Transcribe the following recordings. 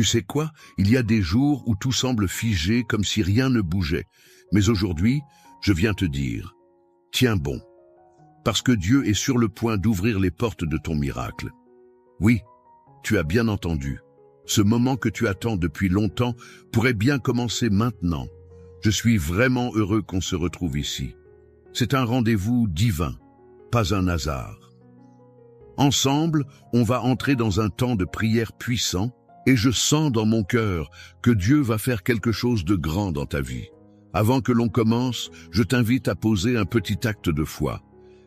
Tu sais quoi? Il y a des jours où tout semble figé comme si rien ne bougeait. Mais aujourd'hui, je viens te dire, tiens bon, parce que Dieu est sur le point d'ouvrir les portes de ton miracle. Oui, tu as bien entendu. Ce moment que tu attends depuis longtemps pourrait bien commencer maintenant. Je suis vraiment heureux qu'on se retrouve ici. C'est un rendez-vous divin, pas un hasard. Ensemble, on va entrer dans un temps de prière puissant et je sens dans mon cœur que Dieu va faire quelque chose de grand dans ta vie. Avant que l'on commence, je t'invite à poser un petit acte de foi.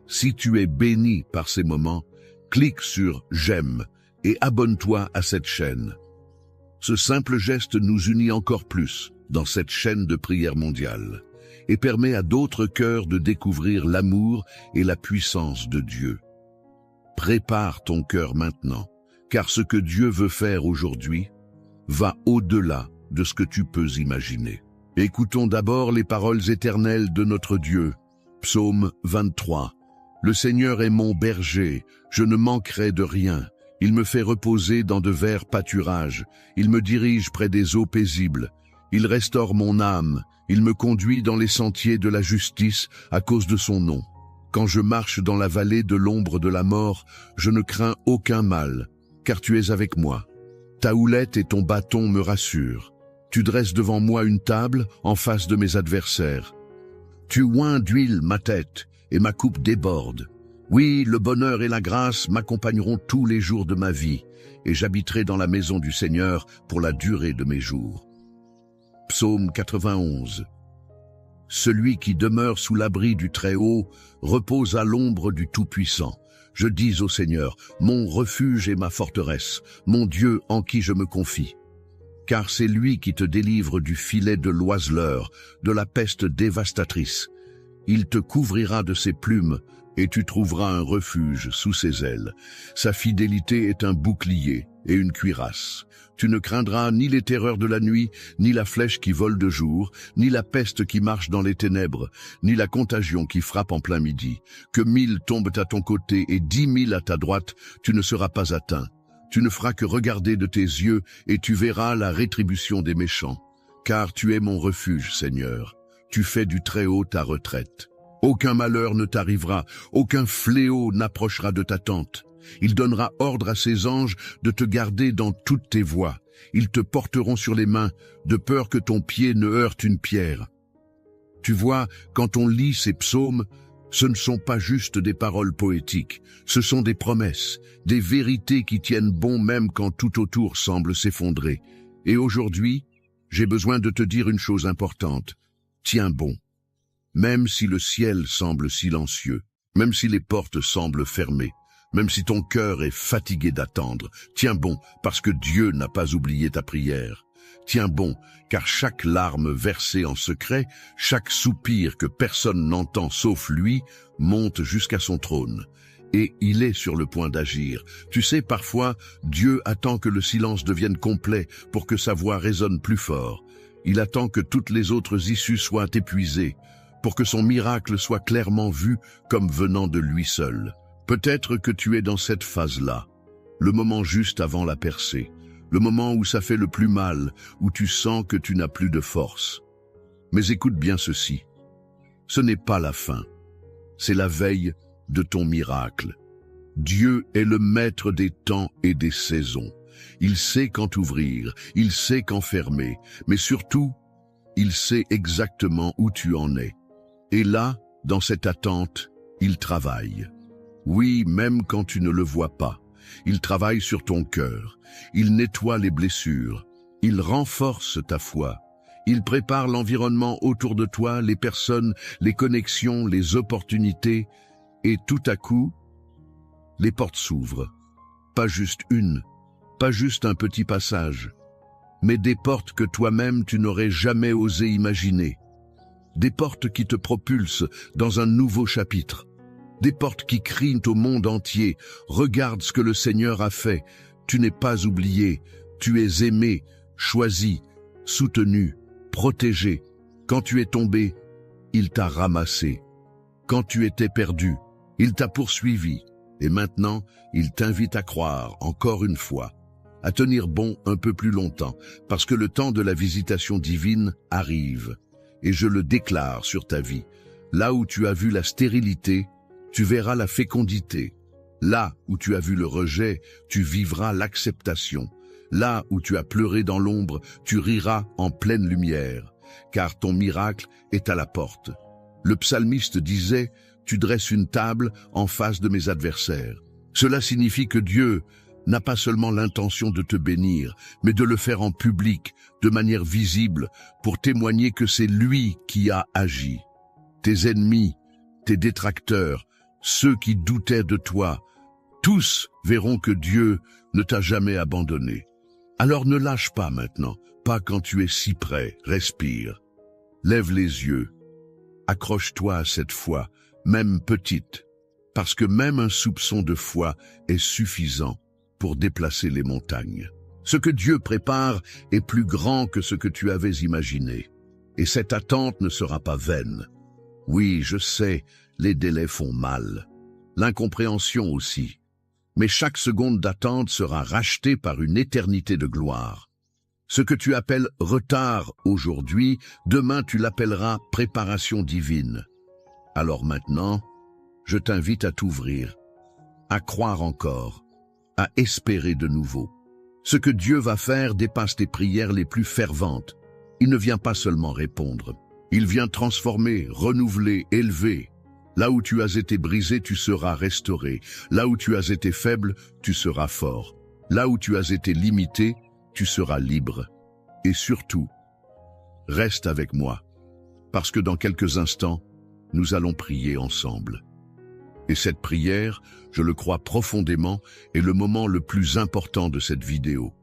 Si tu es béni par ces moments, clique sur « J'aime » et abonne-toi à cette chaîne. Ce simple geste nous unit encore plus dans cette chaîne de prière mondiale et permet à d'autres cœurs de découvrir l'amour et la puissance de Dieu. Prépare ton cœur maintenant, car ce que Dieu veut faire aujourd'hui va au-delà de ce que tu peux imaginer. Écoutons d'abord les paroles éternelles de notre Dieu. Psaume 23. Le Seigneur est mon berger, je ne manquerai de rien. Il me fait reposer dans de verts pâturages. Il me dirige près des eaux paisibles. Il restaure mon âme. Il me conduit dans les sentiers de la justice à cause de son nom. Quand je marche dans la vallée de l'ombre de la mort, je ne crains aucun mal, car tu es avec moi. Ta houlette et ton bâton me rassurent. Tu dresses devant moi une table en face de mes adversaires. Tu oins d'huile ma tête et ma coupe déborde. Oui, le bonheur et la grâce m'accompagneront tous les jours de ma vie, et j'habiterai dans la maison du Seigneur pour la durée de mes jours. Psaume 91. Celui qui demeure sous l'abri du Très-Haut repose à l'ombre du Tout-Puissant. Je dis au Seigneur, mon refuge et ma forteresse, mon Dieu en qui je me confie. Car c'est lui qui te délivre du filet de l'oiseleur, de la peste dévastatrice. Il te couvrira de ses plumes, et tu trouveras un refuge sous ses ailes. Sa fidélité est un bouclier et une cuirasse. Tu ne craindras ni les terreurs de la nuit, ni la flèche qui vole de jour, ni la peste qui marche dans les ténèbres, ni la contagion qui frappe en plein midi. Que 1000 tombent à ton côté et 10 000 à ta droite, tu ne seras pas atteint. Tu ne feras que regarder de tes yeux et tu verras la rétribution des méchants. Car tu es mon refuge, Seigneur. Tu fais du Très-Haut ta retraite. Aucun malheur ne t'arrivera, aucun fléau n'approchera de ta tente. Il donnera ordre à ses anges de te garder dans toutes tes voies. Ils te porteront sur les mains, de peur que ton pied ne heurte une pierre. Tu vois, quand on lit ces psaumes, ce ne sont pas juste des paroles poétiques, ce sont des promesses, des vérités qui tiennent bon même quand tout autour semble s'effondrer. Et aujourd'hui, j'ai besoin de te dire une chose importante. Tiens bon. Même si le ciel semble silencieux, même si les portes semblent fermées, même si ton cœur est fatigué d'attendre, tiens bon, parce que Dieu n'a pas oublié ta prière. Tiens bon, car chaque larme versée en secret, chaque soupir que personne n'entend sauf lui, monte jusqu'à son trône. Et il est sur le point d'agir. Tu sais, parfois, Dieu attend que le silence devienne complet pour que sa voix résonne plus fort. Il attend que toutes les autres issues soient épuisées, pour que son miracle soit clairement vu comme venant de lui seul. Peut-être que tu es dans cette phase-là, le moment juste avant la percée, le moment où ça fait le plus mal, où tu sens que tu n'as plus de force. Mais écoute bien ceci, ce n'est pas la fin, c'est la veille de ton miracle. Dieu est le maître des temps et des saisons. Il sait quand ouvrir, il sait quand fermer, mais surtout, il sait exactement où tu en es. Et là, dans cette attente, il travaille. Oui, même quand tu ne le vois pas. Il travaille sur ton cœur. Il nettoie les blessures. Il renforce ta foi. Il prépare l'environnement autour de toi, les personnes, les connexions, les opportunités. Et tout à coup, les portes s'ouvrent. Pas juste une, pas juste un petit passage, mais des portes que toi-même tu n'aurais jamais osé imaginer. Des portes qui te propulsent dans un nouveau chapitre. Des portes qui crient au monde entier. Regarde ce que le Seigneur a fait. Tu n'es pas oublié. Tu es aimé, choisi, soutenu, protégé. Quand tu es tombé, il t'a ramassé. Quand tu étais perdu, il t'a poursuivi. Et maintenant, il t'invite à croire, encore une fois. à tenir bon un peu plus longtemps, parce que le temps de la visitation divine arrive. Et je le déclare sur ta vie. Là où tu as vu la stérilité, tu verras la fécondité. Là où tu as vu le rejet, tu vivras l'acceptation. Là où tu as pleuré dans l'ombre, tu riras en pleine lumière, car ton miracle est à la porte. Le psalmiste disait, « Tu dresses une table en face de mes adversaires ». Cela signifie que Dieu n'a pas seulement l'intention de te bénir, mais de le faire en public, de manière visible, pour témoigner que c'est lui qui a agi. Tes ennemis, tes détracteurs, ceux qui doutaient de toi, tous verront que Dieu ne t'a jamais abandonné. Alors ne lâche pas maintenant, pas quand tu es si près, respire. Lève les yeux, accroche-toi à cette foi, même petite, parce que même un soupçon de foi est suffisant pour déplacer les montagnes. Ce que Dieu prépare est plus grand que ce que tu avais imaginé, et cette attente ne sera pas vaine. Oui, je sais, les délais font mal, l'incompréhension aussi. Mais chaque seconde d'attente sera rachetée par une éternité de gloire. Ce que tu appelles retard aujourd'hui, demain tu l'appelleras préparation divine. Alors maintenant, je t'invite à t'ouvrir, à croire encore, à espérer de nouveau. Ce que Dieu va faire dépasse tes prières les plus ferventes. Il ne vient pas seulement répondre. Il vient transformer, renouveler, élever. Là où tu as été brisé, tu seras restauré. Là où tu as été faible, tu seras fort. Là où tu as été limité, tu seras libre. Et surtout, reste avec moi, parce que dans quelques instants, nous allons prier ensemble. Et cette prière, je le crois profondément, est le moment le plus important de cette vidéo.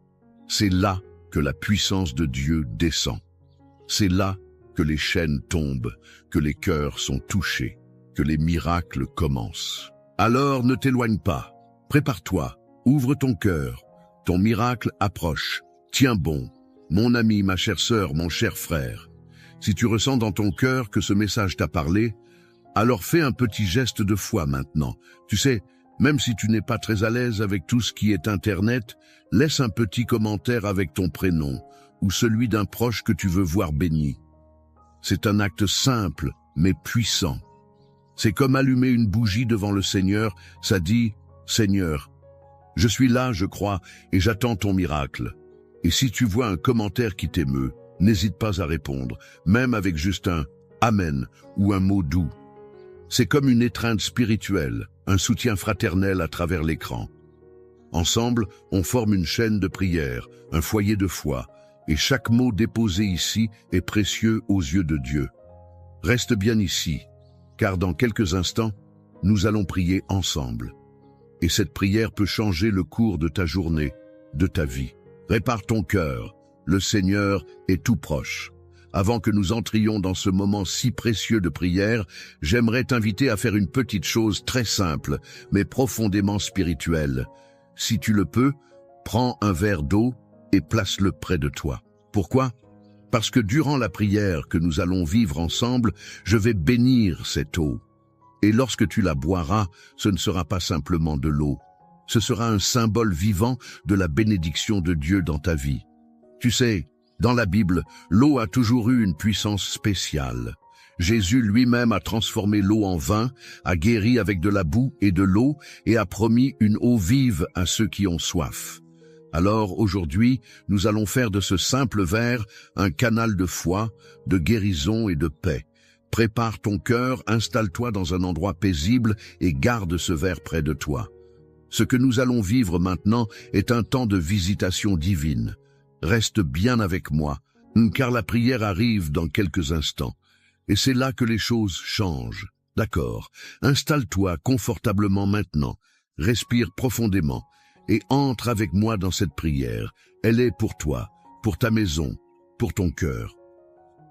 C'est là que la puissance de Dieu descend. C'est là que les chaînes tombent, que les cœurs sont touchés, que les miracles commencent. Alors ne t'éloigne pas, prépare-toi, ouvre ton cœur, ton miracle approche, tiens bon, mon ami, ma chère sœur, mon cher frère. Si tu ressens dans ton cœur que ce message t'a parlé, alors fais un petit geste de foi maintenant. Tu sais, même si tu n'es pas très à l'aise avec tout ce qui est Internet, laisse un petit commentaire avec ton prénom ou celui d'un proche que tu veux voir béni. C'est un acte simple, mais puissant. C'est comme allumer une bougie devant le Seigneur, ça dit « Seigneur, je suis là, je crois, et j'attends ton miracle. » Et si tu vois un commentaire qui t'émeut, n'hésite pas à répondre, même avec juste un « Amen » ou un mot doux. C'est comme une étreinte spirituelle, un soutien fraternel à travers l'écran. Ensemble, on forme une chaîne de prière, un foyer de foi, et chaque mot déposé ici est précieux aux yeux de Dieu. Reste bien ici, car dans quelques instants, nous allons prier ensemble. Et cette prière peut changer le cours de ta journée, de ta vie. Répare ton cœur, le Seigneur est tout proche. Avant que nous entrions dans ce moment si précieux de prière, j'aimerais t'inviter à faire une petite chose très simple, mais profondément spirituelle. Si tu le peux, prends un verre d'eau et place-le près de toi. Pourquoi ? Parce que durant la prière que nous allons vivre ensemble, je vais bénir cette eau. Et lorsque tu la boiras, ce ne sera pas simplement de l'eau. Ce sera un symbole vivant de la bénédiction de Dieu dans ta vie. Tu sais, dans la Bible, l'eau a toujours eu une puissance spéciale. Jésus lui-même a transformé l'eau en vin, a guéri avec de la boue et de l'eau et a promis une eau vive à ceux qui ont soif. Alors aujourd'hui, nous allons faire de ce simple verre un canal de foi, de guérison et de paix. Prépare ton cœur, installe-toi dans un endroit paisible et garde ce verre près de toi. Ce que nous allons vivre maintenant est un temps de visitation divine. Reste bien avec moi, car la prière arrive dans quelques instants. Et c'est là que les choses changent. D'accord, installe-toi confortablement maintenant, respire profondément et entre avec moi dans cette prière. Elle est pour toi, pour ta maison, pour ton cœur.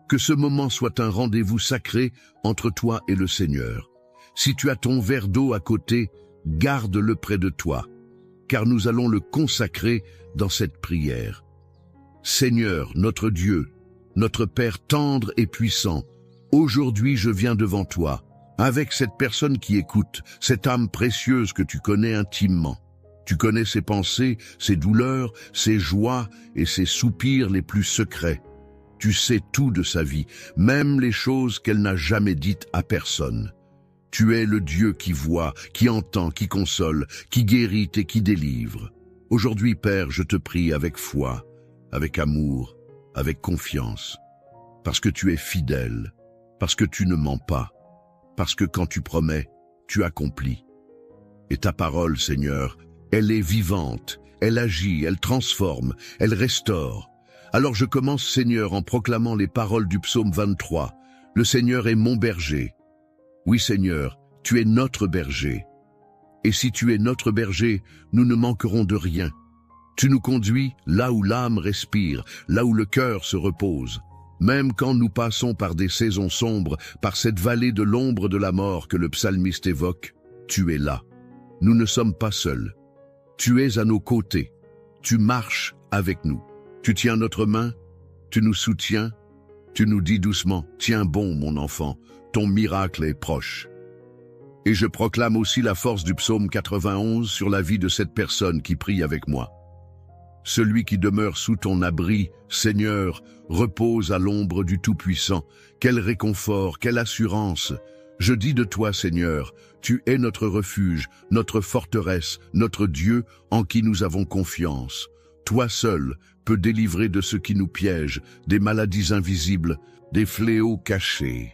Que ce moment soit un rendez-vous sacré entre toi et le Seigneur. Si tu as ton verre d'eau à côté, garde-le près de toi, car nous allons le consacrer dans cette prière. Seigneur, notre Dieu, notre Père tendre et puissant, aujourd'hui je viens devant toi, avec cette personne qui écoute, cette âme précieuse que tu connais intimement. Tu connais ses pensées, ses douleurs, ses joies et ses soupirs les plus secrets. Tu sais tout de sa vie, même les choses qu'elle n'a jamais dites à personne. Tu es le Dieu qui voit, qui entend, qui console, qui guérit et qui délivre. Aujourd'hui, Père, je te prie avec foi, avec amour, avec confiance, parce que tu es fidèle, parce que tu ne mens pas, parce que quand tu promets, tu accomplis. Et ta parole, Seigneur, elle est vivante, elle agit, elle transforme, elle restaure. Alors je commence, Seigneur, en proclamant les paroles du psaume 23. Le Seigneur est mon berger. Oui, Seigneur, tu es notre berger. Et si tu es notre berger, nous ne manquerons de rien. Tu nous conduis là où l'âme respire, là où le cœur se repose. Même quand nous passons par des saisons sombres, par cette vallée de l'ombre de la mort que le psalmiste évoque, tu es là. Nous ne sommes pas seuls. Tu es à nos côtés. Tu marches avec nous. Tu tiens notre main, tu nous soutiens, tu nous dis doucement, « Tiens bon, mon enfant, ton miracle est proche. » Et je proclame aussi la force du psaume 91 sur la vie de cette personne qui prie avec moi. Celui qui demeure sous ton abri, Seigneur, repose à l'ombre du Tout-Puissant. Quel réconfort, quelle assurance! Je dis de toi, Seigneur, tu es notre refuge, notre forteresse, notre Dieu en qui nous avons confiance. Toi seul peux délivrer de ce qui nous piège, des maladies invisibles, des fléaux cachés.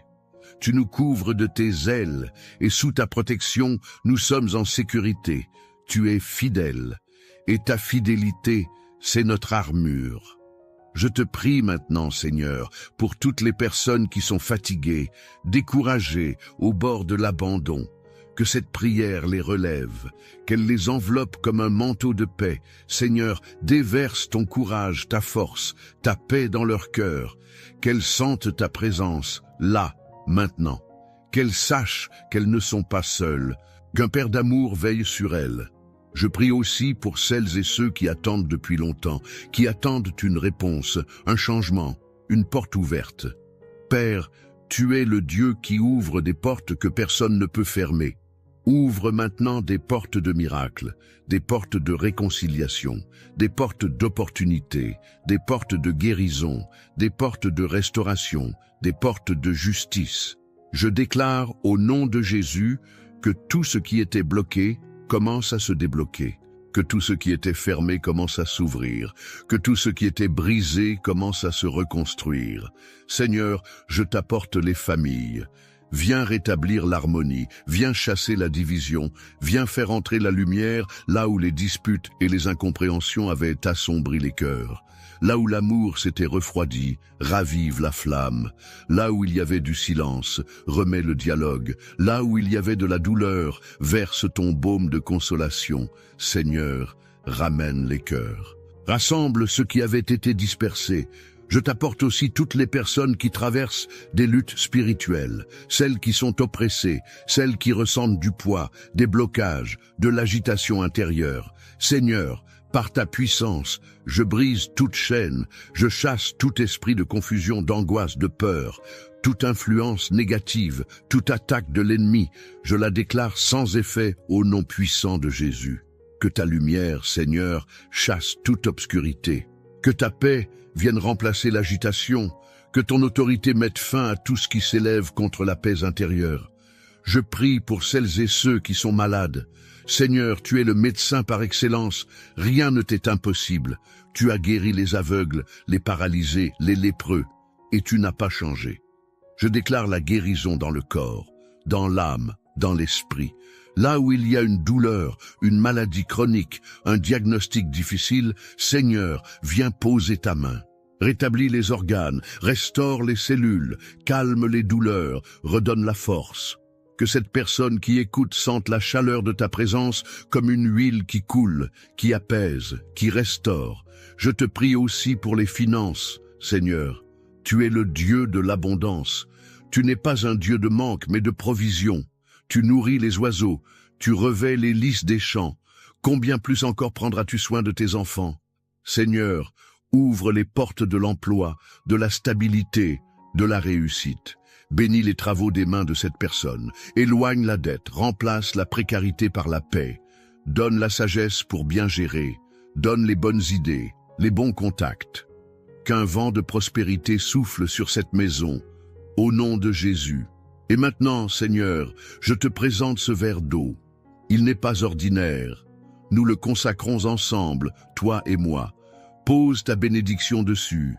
Tu nous couvres de tes ailes, et sous ta protection, nous sommes en sécurité. Tu es fidèle, et ta fidélité, c'est notre armure. Je te prie maintenant, Seigneur, pour toutes les personnes qui sont fatiguées, découragées, au bord de l'abandon. Que cette prière les relève, qu'elle les enveloppe comme un manteau de paix. Seigneur, déverse ton courage, ta force, ta paix dans leur cœur. Qu'elles sentent ta présence, là, maintenant. Qu'elles sachent qu'elles ne sont pas seules, qu'un Père d'amour veille sur elles. Je prie aussi pour celles et ceux qui attendent depuis longtemps, qui attendent une réponse, un changement, une porte ouverte. Père, tu es le Dieu qui ouvre des portes que personne ne peut fermer. Ouvre maintenant des portes de miracles, des portes de réconciliation, des portes d'opportunité, des portes de guérison, des portes de restauration, des portes de justice. Je déclare au nom de Jésus que tout ce qui était bloqué commence à se débloquer, que tout ce qui était fermé commence à s'ouvrir, que tout ce qui était brisé commence à se reconstruire. Seigneur, je t'apporte les familles. Viens rétablir l'harmonie, viens chasser la division, viens faire entrer la lumière là où les disputes et les incompréhensions avaient assombri les cœurs. Là où l'amour s'était refroidi, ravive la flamme. Là où il y avait du silence, remets le dialogue. Là où il y avait de la douleur, verse ton baume de consolation. Seigneur, ramène les cœurs. Rassemble ceux qui avaient été dispersés. Je t'apporte aussi toutes les personnes qui traversent des luttes spirituelles, celles qui sont oppressées, celles qui ressentent du poids, des blocages, de l'agitation intérieure. Seigneur, par ta puissance, je brise toute chaîne, je chasse tout esprit de confusion, d'angoisse, de peur, toute influence négative, toute attaque de l'ennemi, je la déclare sans effet au nom puissant de Jésus. Que ta lumière, Seigneur, chasse toute obscurité. Que ta paix vienne remplacer l'agitation, que ton autorité mette fin à tout ce qui s'élève contre la paix intérieure. Je prie pour celles et ceux qui sont malades. Seigneur, tu es le médecin par excellence, rien ne t'est impossible. Tu as guéri les aveugles, les paralysés, les lépreux, et tu n'as pas changé. Je déclare la guérison dans le corps, dans l'âme, dans l'esprit. Là où il y a une douleur, une maladie chronique, un diagnostic difficile, Seigneur, viens poser ta main. Rétablis les organes, restaure les cellules, calme les douleurs, redonne la force. Que cette personne qui écoute sente la chaleur de ta présence comme une huile qui coule, qui apaise, qui restaure. Je te prie aussi pour les finances, Seigneur. Tu es le Dieu de l'abondance. Tu n'es pas un Dieu de manque, mais de provision. Tu nourris les oiseaux, tu revêts les lys des champs. Combien plus encore prendras-tu soin de tes enfants? Seigneur, ouvre les portes de l'emploi, de la stabilité, de la réussite. Bénis les travaux des mains de cette personne. Éloigne la dette, remplace la précarité par la paix. donne la sagesse pour bien gérer, donne les bonnes idées, les bons contacts. Qu'un vent de prospérité souffle sur cette maison, au nom de Jésus. Et maintenant, Seigneur, je te présente ce verre d'eau. Il n'est pas ordinaire. Nous le consacrons ensemble, toi et moi. Pose ta bénédiction dessus.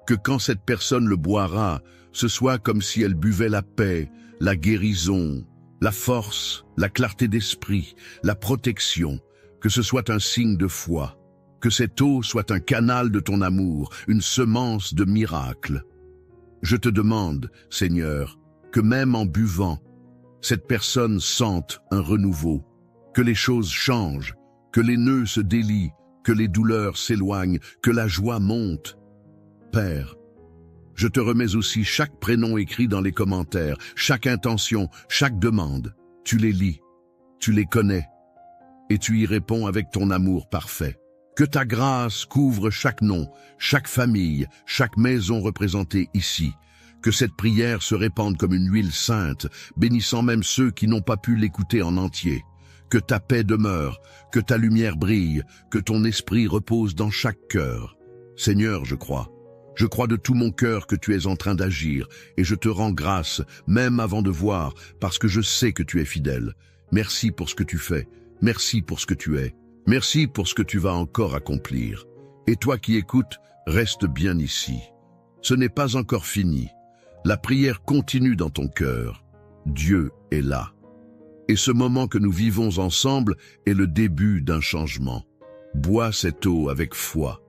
Que quand cette personne le boira, ce soit comme si elle buvait la paix, la guérison, la force, la clarté d'esprit, la protection. Que ce soit un signe de foi. Que cette eau soit un canal de ton amour, une semence de miracle. Je te demande, Seigneur, que même en buvant, cette personne sente un renouveau, que les choses changent, que les nœuds se délient, que les douleurs s'éloignent, que la joie monte. Père, je te remets aussi chaque prénom écrit dans les commentaires, chaque intention, chaque demande. Tu les lis, tu les connais, et tu y réponds avec ton amour parfait. Que ta grâce couvre chaque nom, chaque famille, chaque maison représentée ici. Que cette prière se répande comme une huile sainte, bénissant même ceux qui n'ont pas pu l'écouter en entier. Que ta paix demeure, que ta lumière brille, que ton esprit repose dans chaque cœur. Seigneur, je crois de tout mon cœur que tu es en train d'agir, et je te rends grâce, même avant de voir, parce que je sais que tu es fidèle. Merci pour ce que tu fais, merci pour ce que tu es. Merci pour ce que tu vas encore accomplir. Et toi qui écoutes, reste bien ici. Ce n'est pas encore fini. La prière continue dans ton cœur. Dieu est là. Et ce moment que nous vivons ensemble est le début d'un changement. Bois cette eau avec foi.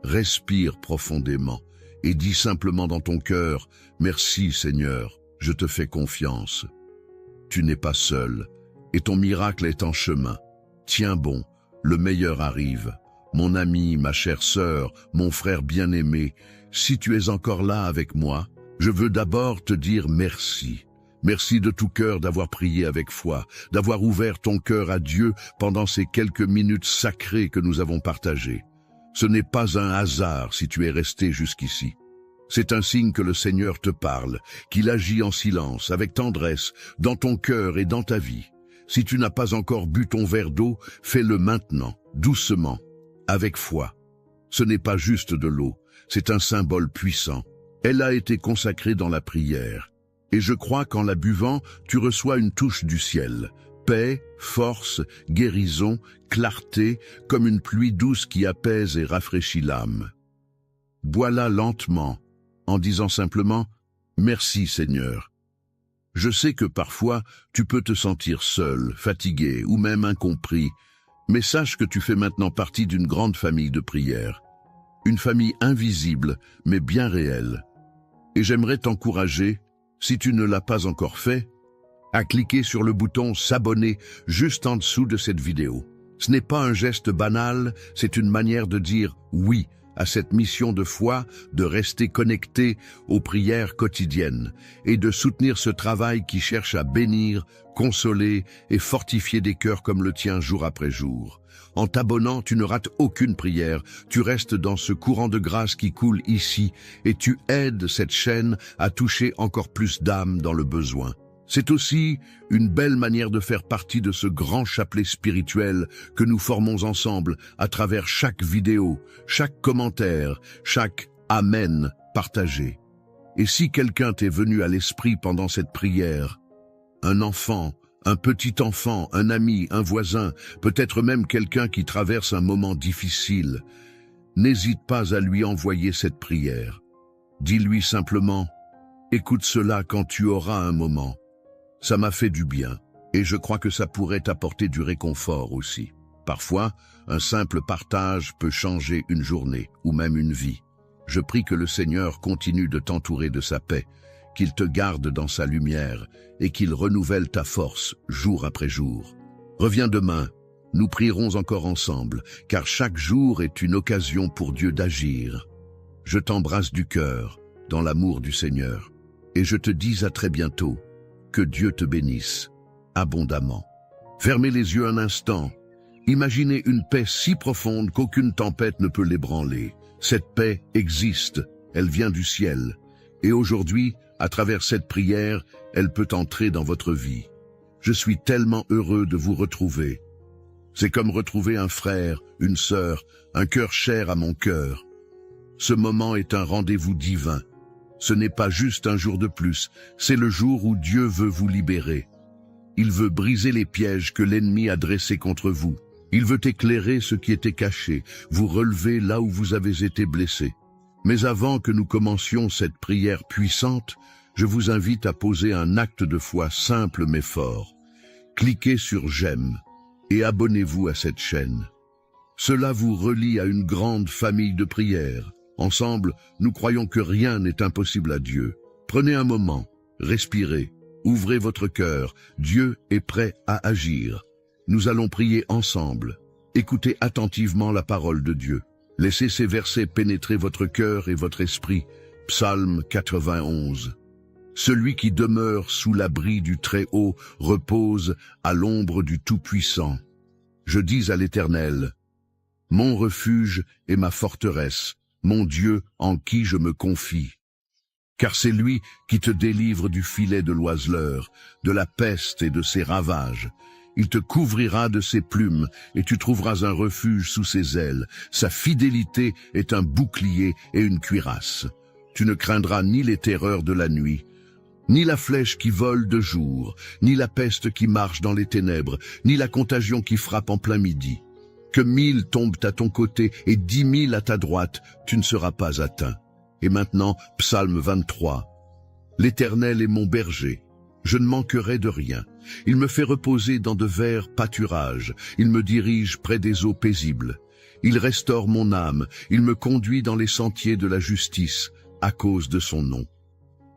Respire profondément et dis simplement dans ton cœur, « Merci Seigneur, je te fais confiance. » Tu n'es pas seul et ton miracle est en chemin. Tiens bon. Le meilleur arrive. Mon ami, ma chère sœur, mon frère bien-aimé, si tu es encore là avec moi, je veux d'abord te dire merci. Merci de tout cœur d'avoir prié avec foi, d'avoir ouvert ton cœur à Dieu pendant ces quelques minutes sacrées que nous avons partagées. Ce n'est pas un hasard si tu es resté jusqu'ici. C'est un signe que le Seigneur te parle, qu'il agit en silence, avec tendresse, dans ton cœur et dans ta vie. Si tu n'as pas encore bu ton verre d'eau, fais-le maintenant, doucement, avec foi. Ce n'est pas juste de l'eau, c'est un symbole puissant. Elle a été consacrée dans la prière. Et je crois qu'en la buvant, tu reçois une touche du ciel. Paix, force, guérison, clarté, comme une pluie douce qui apaise et rafraîchit l'âme. Bois-la lentement, en disant simplement « Merci Seigneur ». Je sais que parfois, tu peux te sentir seul, fatigué ou même incompris, mais sache que tu fais maintenant partie d'une grande famille de prière. Une famille invisible, mais bien réelle. Et j'aimerais t'encourager, si tu ne l'as pas encore fait, à cliquer sur le bouton « S'abonner » juste en dessous de cette vidéo. Ce n'est pas un geste banal, c'est une manière de dire « oui » à cette mission de foi, de rester connecté aux prières quotidiennes et de soutenir ce travail qui cherche à bénir, consoler et fortifier des cœurs comme le tien jour après jour. En t'abonnant, tu ne rates aucune prière, tu restes dans ce courant de grâce qui coule ici et tu aides cette chaîne à toucher encore plus d'âmes dans le besoin. C'est aussi une belle manière de faire partie de ce grand chapelet spirituel que nous formons ensemble à travers chaque vidéo, chaque commentaire, chaque « Amen » partagé. Et si quelqu'un t'est venu à l'esprit pendant cette prière, un enfant, un petit enfant, un ami, un voisin, peut-être même quelqu'un qui traverse un moment difficile, n'hésite pas à lui envoyer cette prière. Dis-lui simplement « Écoute cela quand tu auras un moment. Ça m'a fait du bien, et je crois que ça pourrait t'apporter du réconfort aussi. Parfois, un simple partage peut changer une journée, ou même une vie. Je prie que le Seigneur continue de t'entourer de sa paix, qu'il te garde dans sa lumière, et qu'il renouvelle ta force jour après jour. Reviens demain, nous prierons encore ensemble, car chaque jour est une occasion pour Dieu d'agir. Je t'embrasse du cœur, dans l'amour du Seigneur, et je te dis à très bientôt. Que Dieu te bénisse abondamment. Fermez les yeux un instant. Imaginez une paix si profonde qu'aucune tempête ne peut l'ébranler. Cette paix existe, elle vient du ciel. Et aujourd'hui, à travers cette prière, elle peut entrer dans votre vie. Je suis tellement heureux de vous retrouver. C'est comme retrouver un frère, une sœur, un cœur cher à mon cœur. Ce moment est un rendez-vous divin. Ce n'est pas juste un jour de plus, c'est le jour où Dieu veut vous libérer. Il veut briser les pièges que l'ennemi a dressés contre vous. Il veut éclairer ce qui était caché, vous relever là où vous avez été blessé. Mais avant que nous commencions cette prière puissante, je vous invite à poser un acte de foi simple mais fort. Cliquez sur « J'aime » et abonnez-vous à cette chaîne. Cela vous relie à une grande famille de prières. Ensemble, nous croyons que rien n'est impossible à Dieu. Prenez un moment, respirez, ouvrez votre cœur. Dieu est prêt à agir. Nous allons prier ensemble. Écoutez attentivement la parole de Dieu. Laissez ces versets pénétrer votre cœur et votre esprit. Psaume 91. Celui qui demeure sous l'abri du Très-Haut repose à l'ombre du Tout-Puissant. Je dis à l'Éternel, mon refuge et ma forteresse, mon Dieu en qui je me confie. Car c'est lui qui te délivre du filet de l'oiseleur, de la peste et de ses ravages. Il te couvrira de ses plumes, et tu trouveras un refuge sous ses ailes. Sa fidélité est un bouclier et une cuirasse. Tu ne craindras ni les terreurs de la nuit, ni la flèche qui vole de jour, ni la peste qui marche dans les ténèbres, ni la contagion qui frappe en plein midi. Que 1000 tombent à ton côté et 10 000 à ta droite, tu ne seras pas atteint. Et maintenant, Psaume 23. L'Éternel est mon berger. Je ne manquerai de rien. Il me fait reposer dans de verts pâturages. Il me dirige près des eaux paisibles. Il restaure mon âme. Il me conduit dans les sentiers de la justice, à cause de son nom.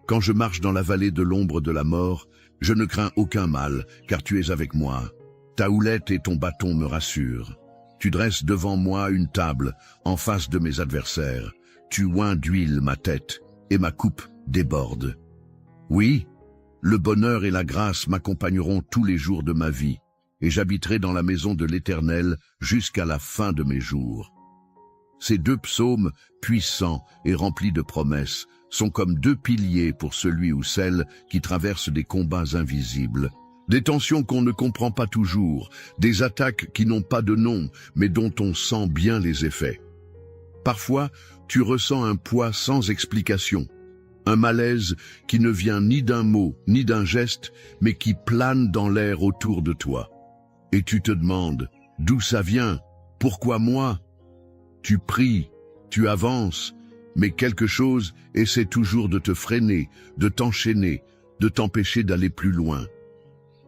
Quand je marche dans la vallée de l'ombre de la mort, je ne crains aucun mal, car tu es avec moi. Ta houlette et ton bâton me rassurent. Tu dresses devant moi une table, en face de mes adversaires. Tu oins d'huile ma tête, et ma coupe déborde. Oui, le bonheur et la grâce m'accompagneront tous les jours de ma vie, et j'habiterai dans la maison de l'Éternel jusqu'à la fin de mes jours. Ces 2 psaumes, puissants et remplis de promesses, sont comme 2 piliers pour celui ou celle qui traverse des combats invisibles, des tensions qu'on ne comprend pas toujours, des attaques qui n'ont pas de nom, mais dont on sent bien les effets. Parfois, tu ressens un poids sans explication, un malaise qui ne vient ni d'un mot, ni d'un geste, mais qui plane dans l'air autour de toi. Et tu te demandes, d'où ça vient? Pourquoi moi? Tu pries, tu avances, mais quelque chose essaie toujours de te freiner, de t'enchaîner, de t'empêcher d'aller plus loin.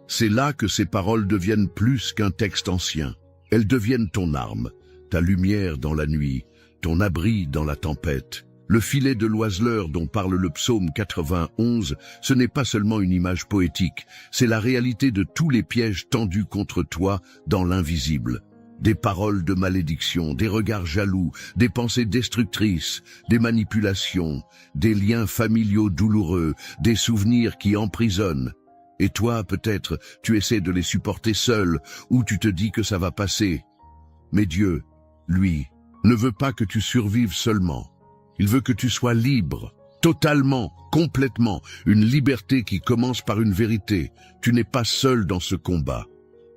C'est là que ces paroles deviennent plus qu'un texte ancien. Elles deviennent ton arme, ta lumière dans la nuit, ton abri dans la tempête. Le filet de l'oiseleur dont parle le psaume 91, ce n'est pas seulement une image poétique, c'est la réalité de tous les pièges tendus contre toi dans l'invisible. Des paroles de malédiction, des regards jaloux, des pensées destructrices, des manipulations, des liens familiaux douloureux, des souvenirs qui emprisonnent. Et toi, peut-être, tu essaies de les supporter seul, ou tu te dis que ça va passer. Mais Dieu, lui, ne veut pas que tu survives seulement. Il veut que tu sois libre, totalement, complètement, une liberté qui commence par une vérité. Tu n'es pas seul dans ce combat.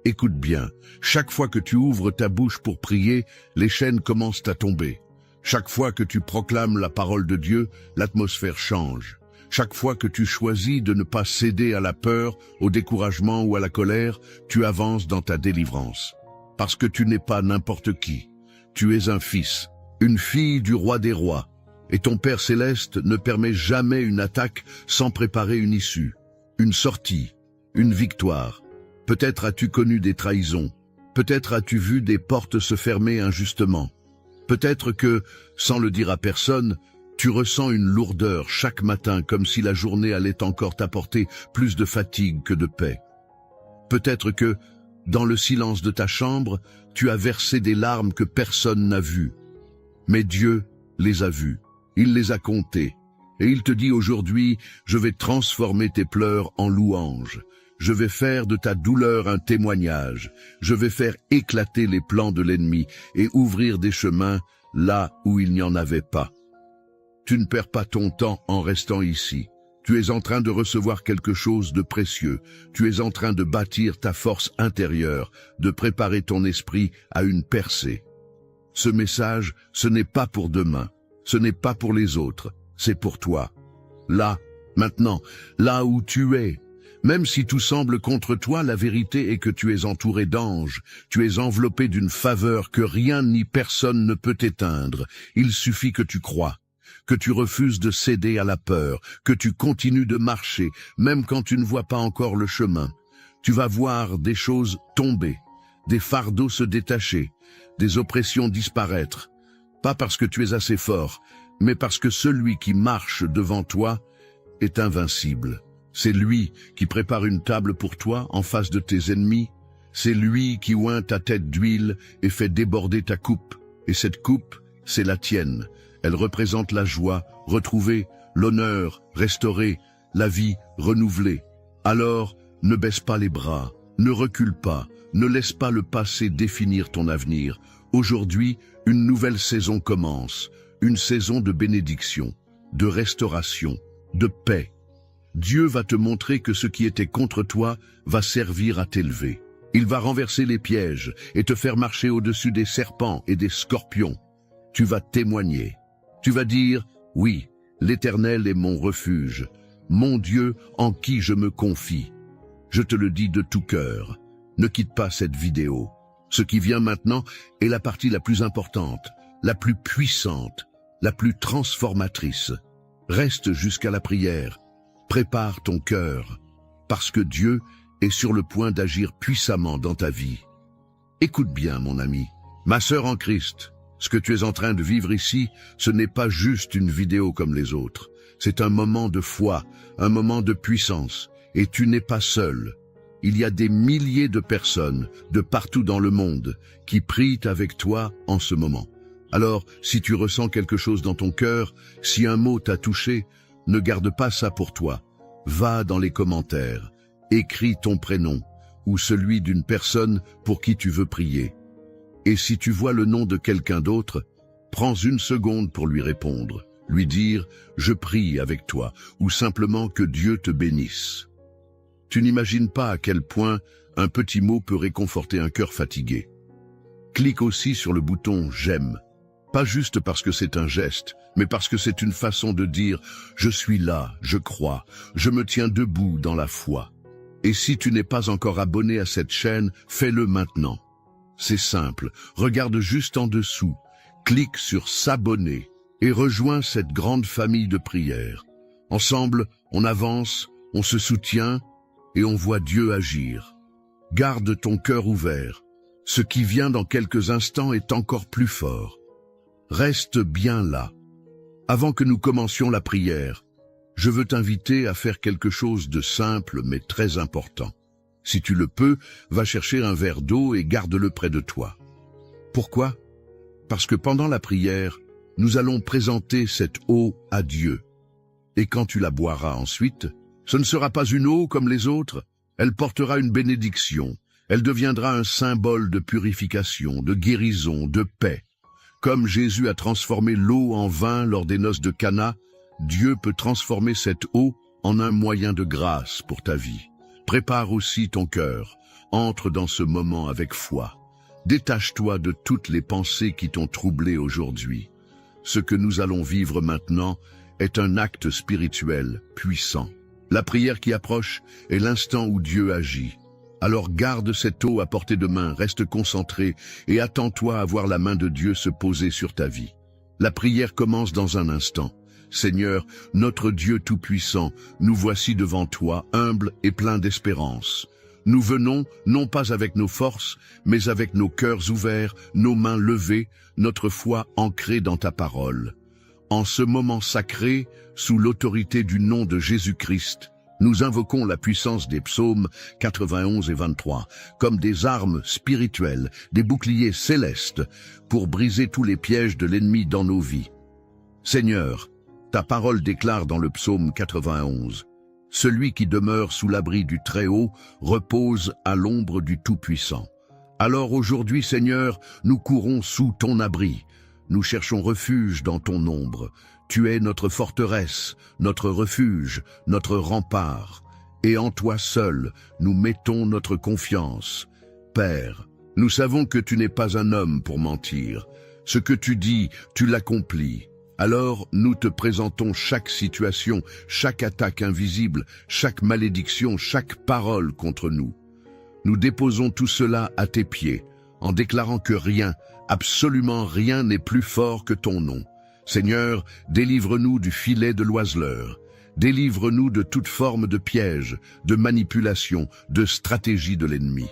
Écoute bien, chaque fois que tu ouvres ta bouche pour prier, les chaînes commencent à tomber. Chaque fois que tu proclames la parole de Dieu, l'atmosphère change. Chaque fois que tu choisis de ne pas céder à la peur, au découragement ou à la colère, tu avances dans ta délivrance. Parce que tu n'es pas n'importe qui. Tu es un fils, une fille du roi des rois. Et ton Père céleste ne permet jamais une attaque sans préparer une issue, une sortie, une victoire. Peut-être as-tu connu des trahisons. Peut-être as-tu vu des portes se fermer injustement. Peut-être que, sans le dire à personne, tu ressens une lourdeur chaque matin comme si la journée allait encore t'apporter plus de fatigue que de paix. Peut-être que, dans le silence de ta chambre, tu as versé des larmes que personne n'a vues. Mais Dieu les a vues, il les a comptées, et il te dit aujourd'hui, je vais transformer tes pleurs en louanges. Je vais faire de ta douleur un témoignage. Je vais faire éclater les plans de l'ennemi et ouvrir des chemins là où il n'y en avait pas. Tu ne perds pas ton temps en restant ici. Tu es en train de recevoir quelque chose de précieux. Tu es en train de bâtir ta force intérieure, de préparer ton esprit à une percée. Ce message, ce n'est pas pour demain. Ce n'est pas pour les autres. C'est pour toi. Là, maintenant, là où tu es. Même si tout semble contre toi, la vérité est que tu es entouré d'anges. Tu es enveloppé d'une faveur que rien ni personne ne peut éteindre. Il suffit que tu crois, que tu refuses de céder à la peur, que tu continues de marcher, même quand tu ne vois pas encore le chemin. Tu vas voir des choses tomber, des fardeaux se détacher, des oppressions disparaître. Pas parce que tu es assez fort, mais parce que celui qui marche devant toi est invincible. C'est lui qui prépare une table pour toi en face de tes ennemis. C'est lui qui oint ta tête d'huile et fait déborder ta coupe. Et cette coupe, c'est la tienne. Elle représente la joie retrouvée, l'honneur restauré, la vie renouvelée. Alors, ne baisse pas les bras, ne recule pas, ne laisse pas le passé définir ton avenir. Aujourd'hui, une nouvelle saison commence, une saison de bénédiction, de restauration, de paix. Dieu va te montrer que ce qui était contre toi va servir à t'élever. Il va renverser les pièges et te faire marcher au-dessus des serpents et des scorpions. Tu vas témoigner. Tu vas dire, oui, l'Éternel est mon refuge, mon Dieu en qui je me confie. Je te le dis de tout cœur. Ne quitte pas cette vidéo. Ce qui vient maintenant est la partie la plus importante, la plus puissante, la plus transformatrice. Reste jusqu'à la prière. Prépare ton cœur, parce que Dieu est sur le point d'agir puissamment dans ta vie. Écoute bien, mon ami, ma sœur en Christ, ce que tu es en train de vivre ici, ce n'est pas juste une vidéo comme les autres. C'est un moment de foi, un moment de puissance, et tu n'es pas seul. Il y a des milliers de personnes, de partout dans le monde, qui prient avec toi en ce moment. Alors, si tu ressens quelque chose dans ton cœur, si un mot t'a touché, ne garde pas ça pour toi. Va dans les commentaires, écris ton prénom ou celui d'une personne pour qui tu veux prier. Et si tu vois le nom de quelqu'un d'autre, prends une seconde pour lui répondre, lui dire « Je prie avec toi » ou simplement que Dieu te bénisse. Tu n'imagines pas à quel point un petit mot peut réconforter un cœur fatigué. Clique aussi sur le bouton « J'aime ». Pas juste parce que c'est un geste, mais parce que c'est une façon de dire « Je suis là, je crois, je me tiens debout dans la foi ». Et si tu n'es pas encore abonné à cette chaîne, fais-le maintenant. C'est simple, regarde juste en dessous, clique sur « S'abonner » et rejoins cette grande famille de prières. Ensemble, on avance, on se soutient et on voit Dieu agir. Garde ton cœur ouvert. Ce qui vient dans quelques instants est encore plus fort. Reste bien là. Avant que nous commencions la prière, je veux t'inviter à faire quelque chose de simple mais très important. Si tu le peux, va chercher un verre d'eau et garde-le près de toi. Pourquoi? Parce que pendant la prière, nous allons présenter cette eau à Dieu. Et quand tu la boiras ensuite, ce ne sera pas une eau comme les autres, elle portera une bénédiction, elle deviendra un symbole de purification, de guérison, de paix. Comme Jésus a transformé l'eau en vin lors des noces de Cana, Dieu peut transformer cette eau en un moyen de grâce pour ta vie. Prépare aussi ton cœur, entre dans ce moment avec foi. Détache-toi de toutes les pensées qui t'ont troublé aujourd'hui. Ce que nous allons vivre maintenant est un acte spirituel puissant. La prière qui approche est l'instant où Dieu agit. Alors garde cette eau à portée de main, reste concentré et attends-toi à voir la main de Dieu se poser sur ta vie. La prière commence dans un instant. Seigneur, notre Dieu tout-puissant, nous voici devant toi, humbles et pleins d'espérance. Nous venons, non pas avec nos forces, mais avec nos cœurs ouverts, nos mains levées, notre foi ancrée dans ta parole. En ce moment sacré, sous l'autorité du nom de Jésus-Christ, nous invoquons la puissance des psaumes 91 et 23 comme des armes spirituelles, des boucliers célestes pour briser tous les pièges de l'ennemi dans nos vies. Seigneur, ta parole déclare dans le psaume 91 « Celui qui demeure sous l'abri du Très-Haut repose à l'ombre du Tout-Puissant. » Alors aujourd'hui, Seigneur, nous courons sous ton abri. Nous cherchons refuge dans ton ombre. Tu es notre forteresse, notre refuge, notre rempart. Et en toi seul, nous mettons notre confiance. Père, nous savons que tu n'es pas un homme pour mentir. Ce que tu dis, tu l'accomplis. Alors, nous te présentons chaque situation, chaque attaque invisible, chaque malédiction, chaque parole contre nous. Nous déposons tout cela à tes pieds, en déclarant que rien, absolument rien n'est plus fort que ton nom. Seigneur, délivre-nous du filet de l'oiseleur. Délivre-nous de toute forme de piège, de manipulation, de stratégie de l'ennemi.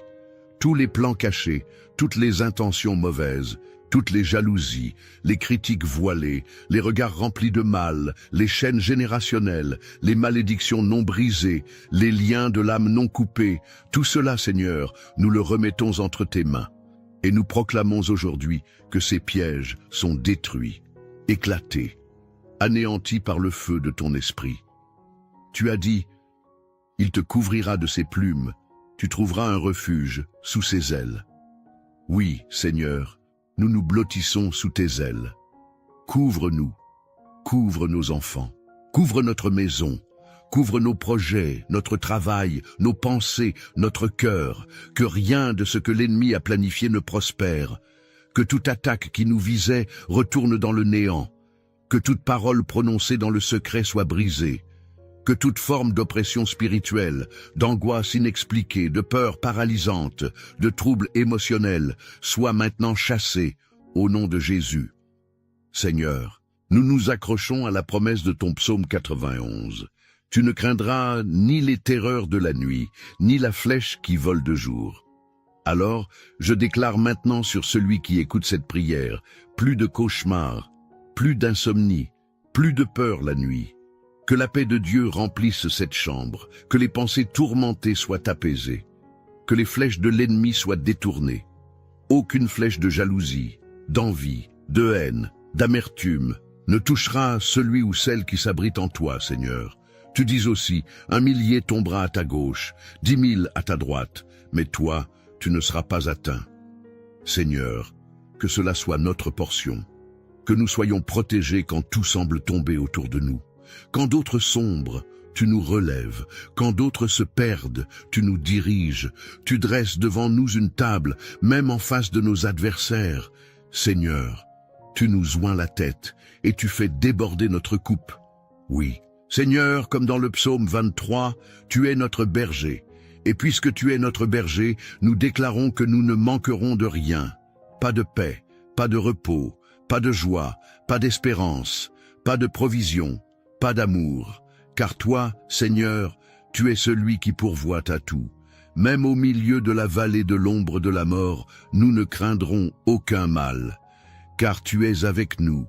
Tous les plans cachés, toutes les intentions mauvaises, toutes les jalousies, les critiques voilées, les regards remplis de mal, les chaînes générationnelles, les malédictions non brisées, les liens de l'âme non coupés, tout cela, Seigneur, nous le remettons entre tes mains. Et nous proclamons aujourd'hui que ces pièges sont détruits, éclatés, anéantis par le feu de ton esprit. Tu as dit, il te couvrira de ses plumes, tu trouveras un refuge sous ses ailes. Oui, Seigneur, nous nous blottissons sous tes ailes. Couvre-nous, couvre nos enfants, couvre notre maison, couvre nos projets, notre travail, nos pensées, notre cœur, que rien de ce que l'ennemi a planifié ne prospère, que toute attaque qui nous visait retourne dans le néant, que toute parole prononcée dans le secret soit brisée, que toute forme d'oppression spirituelle, d'angoisse inexpliquée, de peur paralysante, de troubles émotionnels soit maintenant chassée au nom de Jésus. Seigneur, nous nous accrochons à la promesse de ton psaume 91. Tu ne craindras ni les terreurs de la nuit, ni la flèche qui vole de jour. Alors, je déclare maintenant sur celui qui écoute cette prière, plus de cauchemars, plus d'insomnie, plus de peur la nuit. Que la paix de Dieu remplisse cette chambre, que les pensées tourmentées soient apaisées, que les flèches de l'ennemi soient détournées. Aucune flèche de jalousie, d'envie, de haine, d'amertume ne touchera celui ou celle qui s'abrite en toi, Seigneur. Tu dis aussi, 1 000 tombera à ta gauche, 10 000 à ta droite, mais toi, tu ne seras pas atteint. Seigneur, que cela soit notre portion, que nous soyons protégés quand tout semble tomber autour de nous. Quand d'autres sombrent, tu nous relèves. Quand d'autres se perdent, tu nous diriges. Tu dresses devant nous une table, même en face de nos adversaires. Seigneur, tu nous oins la tête et tu fais déborder notre coupe. Oui, Seigneur, comme dans le psaume 23, tu es notre berger. Et puisque tu es notre berger, nous déclarons que nous ne manquerons de rien. Pas de paix, pas de repos, pas de joie, pas d'espérance, pas de provision, pas d'amour, car toi, Seigneur, tu es celui qui pourvoit à tout. Même au milieu de la vallée de l'ombre de la mort, nous ne craindrons aucun mal, car tu es avec nous,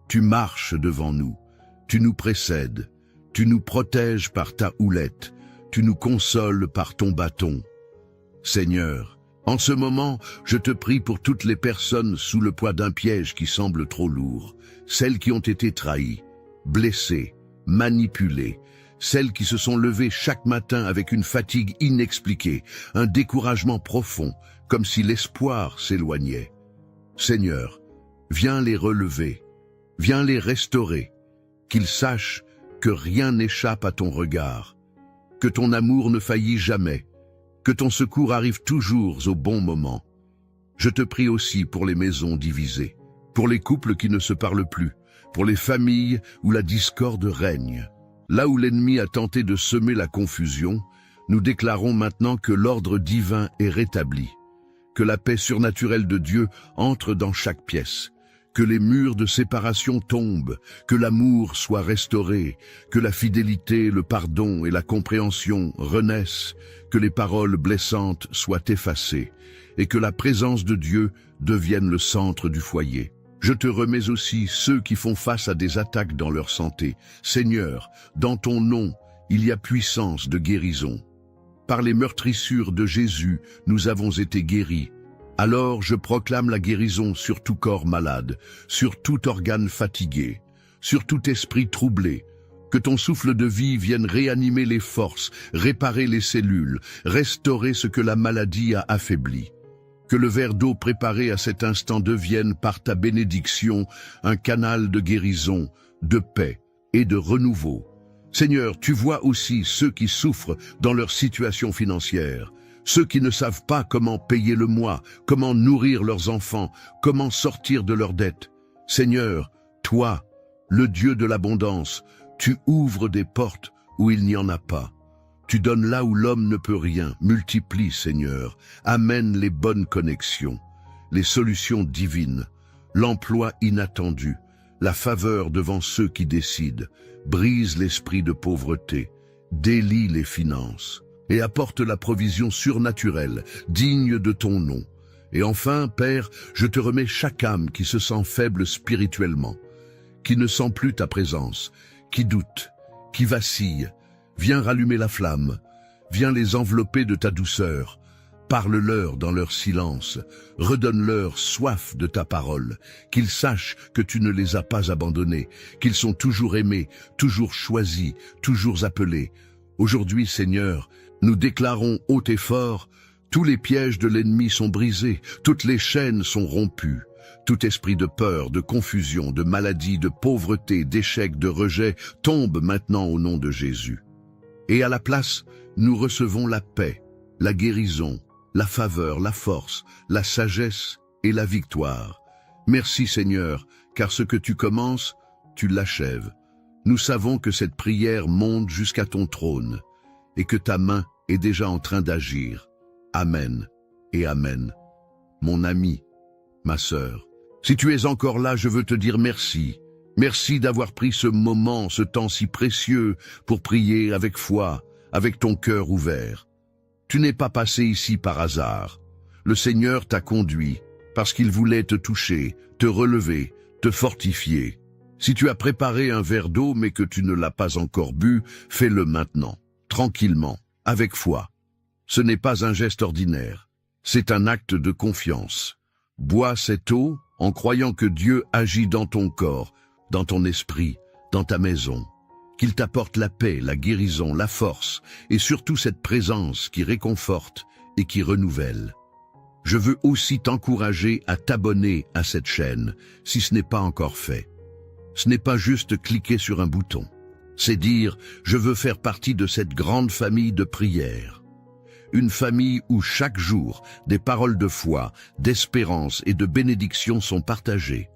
tu marches devant nous, tu nous précèdes, tu nous protèges par ta houlette, tu nous consoles par ton bâton. Seigneur, en ce moment, je te prie pour toutes les personnes sous le poids d'un piège qui semble trop lourd, celles qui ont été trahies, blessées, manipulées, celles qui se sont levées chaque matin avec une fatigue inexpliquée, un découragement profond, comme si l'espoir s'éloignait. Seigneur, viens les relever, viens les restaurer, qu'ils sachent que rien n'échappe à ton regard, que ton amour ne faillit jamais, que ton secours arrive toujours au bon moment. Je te prie aussi pour les maisons divisées, pour les couples qui ne se parlent plus, pour les familles où la discorde règne. Là où l'ennemi a tenté de semer la confusion, nous déclarons maintenant que l'ordre divin est rétabli, que la paix surnaturelle de Dieu entre dans chaque pièce, que les murs de séparation tombent, que l'amour soit restauré, que la fidélité, le pardon et la compréhension renaissent, que les paroles blessantes soient effacées, et que la présence de Dieu devienne le centre du foyer. Je te remets aussi ceux qui font face à des attaques dans leur santé. Seigneur, dans ton nom, il y a puissance de guérison. Par les meurtrissures de Jésus, nous avons été guéris. Alors je proclame la guérison sur tout corps malade, sur tout organe fatigué, sur tout esprit troublé. Que ton souffle de vie vienne réanimer les forces, réparer les cellules, restaurer ce que la maladie a affaibli. Que le verre d'eau préparé à cet instant devienne par ta bénédiction un canal de guérison de paix et de renouveau. Seigneur, tu vois aussi ceux qui souffrent dans leur situation financière, ceux qui ne savent pas comment payer le mois, comment nourrir leurs enfants, comment sortir de leurs dettes. Seigneur, toi, le Dieu de l'abondance, tu ouvres des portes où il n'y en a pas. Tu donnes là où l'homme ne peut rien. Multiplie, Seigneur. Amène les bonnes connexions, les solutions divines, l'emploi inattendu, la faveur devant ceux qui décident. Brise l'esprit de pauvreté, délie les finances et apporte la provision surnaturelle, digne de ton nom. Et enfin, Père, je te remets chaque âme qui se sent faible spirituellement, qui ne sent plus ta présence, qui doute, qui vacille. Viens rallumer la flamme, viens les envelopper de ta douceur. Parle-leur dans leur silence, redonne-leur soif de ta parole, qu'ils sachent que tu ne les as pas abandonnés, qu'ils sont toujours aimés, toujours choisis, toujours appelés. Aujourd'hui, Seigneur, nous déclarons haut et fort, tous les pièges de l'ennemi sont brisés, toutes les chaînes sont rompues. Tout esprit de peur, de confusion, de maladie, de pauvreté, d'échec, de rejet tombe maintenant au nom de Jésus. Et à la place, nous recevons la paix, la guérison, la faveur, la force, la sagesse et la victoire. Merci Seigneur, car ce que tu commences, tu l'achèves. Nous savons que cette prière monte jusqu'à ton trône et que ta main est déjà en train d'agir. Amen et Amen. Mon ami, ma sœur, si tu es encore là, je veux te dire merci. Merci d'avoir pris ce moment, ce temps si précieux pour prier avec foi, avec ton cœur ouvert. Tu n'es pas passé ici par hasard. Le Seigneur t'a conduit parce qu'il voulait te toucher, te relever, te fortifier. Si tu as préparé un verre d'eau mais que tu ne l'as pas encore bu, fais-le maintenant, tranquillement, avec foi. Ce n'est pas un geste ordinaire, c'est un acte de confiance. Bois cette eau en croyant que Dieu agit dans ton corps, dans ton esprit, dans ta maison. Qu'il t'apporte la paix, la guérison, la force, et surtout cette présence qui réconforte et qui renouvelle. Je veux aussi t'encourager à t'abonner à cette chaîne, si ce n'est pas encore fait. Ce n'est pas juste cliquer sur un bouton. C'est dire, je veux faire partie de cette grande famille de prières. Une famille où chaque jour, des paroles de foi, d'espérance et de bénédiction sont partagées.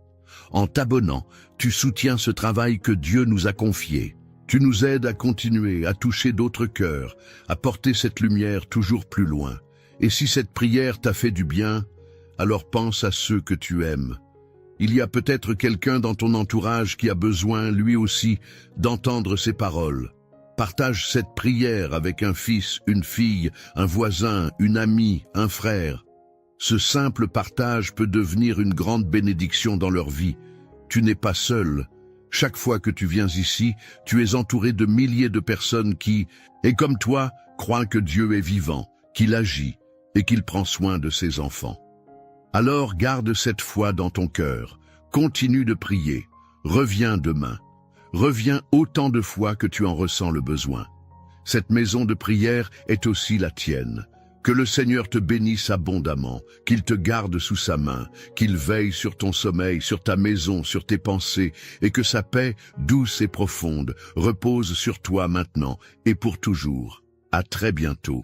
En t'abonnant, tu soutiens ce travail que Dieu nous a confié. Tu nous aides à continuer, à toucher d'autres cœurs, à porter cette lumière toujours plus loin. Et si cette prière t'a fait du bien, alors pense à ceux que tu aimes. Il y a peut-être quelqu'un dans ton entourage qui a besoin, lui aussi, d'entendre ces paroles. Partage cette prière avec un fils, une fille, un voisin, une amie, un frère. Ce simple partage peut devenir une grande bénédiction dans leur vie. Tu n'es pas seul. Chaque fois que tu viens ici, tu es entouré de milliers de personnes qui, et comme toi, croient que Dieu est vivant, qu'il agit et qu'il prend soin de ses enfants. Alors garde cette foi dans ton cœur, continue de prier, reviens demain. Reviens autant de fois que tu en ressens le besoin. Cette maison de prière est aussi la tienne. Que le Seigneur te bénisse abondamment, qu'il te garde sous sa main, qu'il veille sur ton sommeil, sur ta maison, sur tes pensées, et que sa paix, douce et profonde, repose sur toi maintenant et pour toujours. À très bientôt.